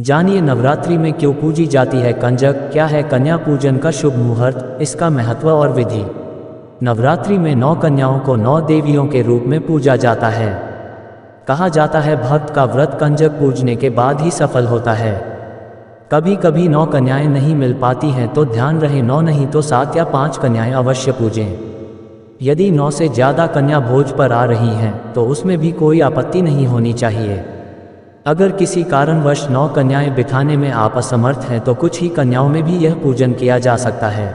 जानिए नवरात्रि में क्यों पूजी जाती है कंजक, क्या है कन्या पूजन का शुभ मुहूर्त, इसका महत्व और विधि। नवरात्रि में 9 कन्याओं को 9 देवियों के रूप में पूजा जाता है। कहा जाता है भक्त का व्रत कंजक पूजने के बाद ही सफल होता है। कभी कभी 9 कन्याएं नहीं मिल पाती हैं तो ध्यान रहे 9 नहीं तो 7 या 5 कन्याएं अवश्य पूजें। यदि 9 से ज़्यादा कन्या भोज पर आ रही हैं तो उसमें भी कोई आपत्ति नहीं होनी चाहिए। अगर किसी कारणवश 9 कन्याएं बिठाने में आप असमर्थ हैं तो कुछ ही कन्याओं में भी यह पूजन किया जा सकता है।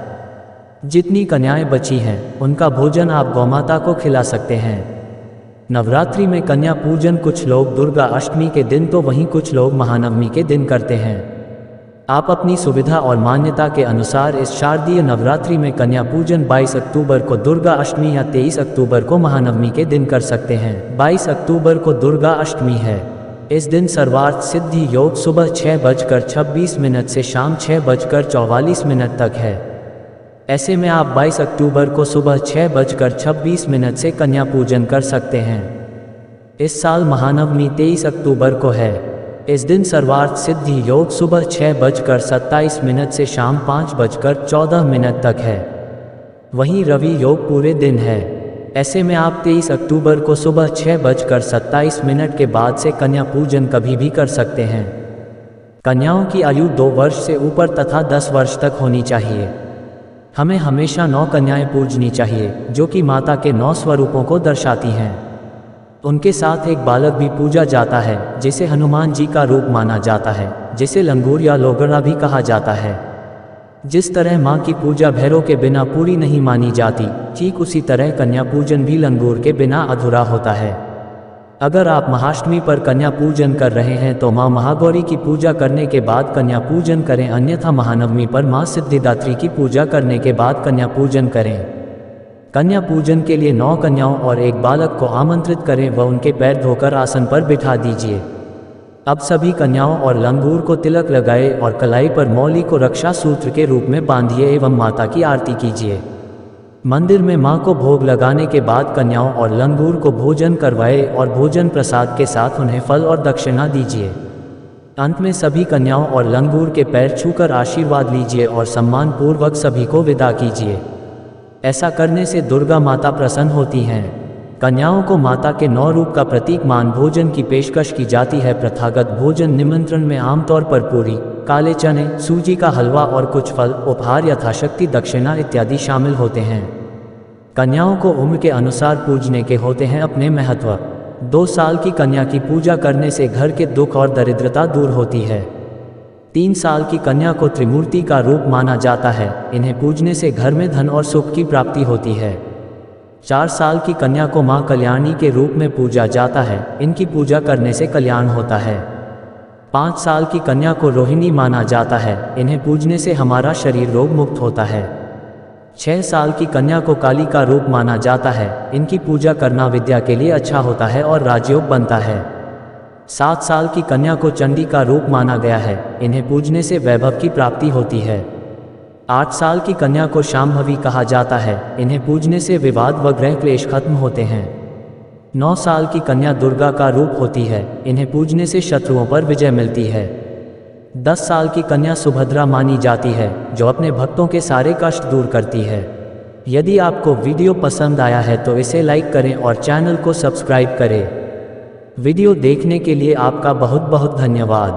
जितनी कन्याएं बची हैं उनका भोजन आप गौमाता को खिला सकते हैं। नवरात्रि में कन्या पूजन कुछ लोग दुर्गा अष्टमी के दिन तो वहीं कुछ लोग महानवमी के दिन करते हैं। आप अपनी सुविधा और मान्यता के अनुसार इस शारदीय नवरात्रि में कन्या पूजन 22 अक्टूबर को दुर्गा अष्टमी या 23 अक्टूबर को महानवमी के दिन कर सकते हैं। 22 अक्टूबर को दुर्गा अष्टमी है। इस दिन सर्वार्थ सिद्धि योग सुबह 6:26 से शाम 6:44 तक है। ऐसे में आप 22 अक्टूबर को सुबह 6:26 से कन्या पूजन कर सकते हैं। इस साल महानवमी 23 अक्टूबर को है। इस दिन सर्वार्थ सिद्धि योग सुबह 6:27 से शाम 5:14 तक है। वहीं रवि योग पूरे दिन है। ऐसे में आप 23 अक्टूबर को सुबह 6:27 के बाद से कन्या पूजन कभी भी कर सकते हैं। कन्याओं की आयु 2 वर्ष से ऊपर तथा 10 वर्ष तक होनी चाहिए। हमें हमेशा 9 कन्याएं पूजनी चाहिए जो कि माता के 9 स्वरूपों को दर्शाती हैं। उनके साथ एक बालक भी पूजा जाता है जिसे हनुमान जी का रूप माना जाता है, जिसे लंगूर या लोगड़ा भी कहा जाता है। जिस तरह माँ की पूजा भैरव के बिना पूरी नहीं मानी जाती, ठीक उसी तरह कन्या पूजन भी लंगूर के बिना अधूरा होता है। अगर आप महाअष्टमी पर कन्या पूजन कर रहे हैं तो माँ महागौरी की पूजा करने के बाद कन्या पूजन करें, अन्यथा महानवमी पर माँ सिद्धिदात्री की पूजा करने के बाद कन्या पूजन करें। कन्या पूजन के लिए 9 कन्याओं और एक बालक को आमंत्रित करें व उनके पैर धोकर आसन पर बिठा दीजिए। अब सभी कन्याओं और लंगूर को तिलक लगाए और कलाई पर मौली को रक्षा सूत्र के रूप में बांधिए एवं माता की आरती कीजिए। मंदिर में मां को भोग लगाने के बाद कन्याओं और लंगूर को भोजन करवाए और भोजन प्रसाद के साथ उन्हें फल और दक्षिणा दीजिए। अंत में सभी कन्याओं और लंगूर के पैर छूकर आशीर्वाद लीजिए और सम्मान पूर्वक सभी को विदा कीजिए। ऐसा करने से दुर्गा माता प्रसन्न होती हैं। कन्याओं को माता के 9 रूप का प्रतीक मान भोजन की पेशकश की जाती है। प्रथागत भोजन निमंत्रण में आमतौर पर पूरी, काले चने, सूजी का हलवा और कुछ फल, उपहार यथाशक्ति दक्षिणा इत्यादि शामिल होते हैं। कन्याओं को उम्र के अनुसार पूजने के होते हैं अपने महत्व। 2 साल की कन्या की पूजा करने से घर के दुख और दरिद्रता दूर होती है। 3 साल की कन्या को त्रिमूर्ति का रूप माना जाता है। इन्हें पूजने से घर में धन और सुख की प्राप्ति होती है। 4 साल की कन्या को मां कल्याणी के रूप में पूजा जाता है। इनकी पूजा करने से कल्याण होता है। 5 साल की कन्या को रोहिणी माना जाता है। इन्हें पूजने से हमारा शरीर रोग मुक्त होता है। 6 साल की कन्या को काली का रूप माना जाता है। इनकी पूजा करना विद्या के लिए अच्छा होता है और राजयोग बनता है। 7 साल की कन्या को चंडी का रूप माना गया है। इन्हें पूजने से वैभव की प्राप्ति होती है। 8 साल की कन्या को शांभवी कहा जाता है। इन्हें पूजने से विवाद व ग्रह क्लेश खत्म होते हैं। 9 साल की कन्या दुर्गा का रूप होती है। इन्हें पूजने से शत्रुओं पर विजय मिलती है। 10 साल की कन्या सुभद्रा मानी जाती है, जो अपने भक्तों के सारे कष्ट दूर करती है। यदि आपको वीडियो पसंद आया है तो इसे लाइक करें और चैनल को सब्सक्राइब करें। वीडियो देखने के लिए आपका बहुत बहुत धन्यवाद।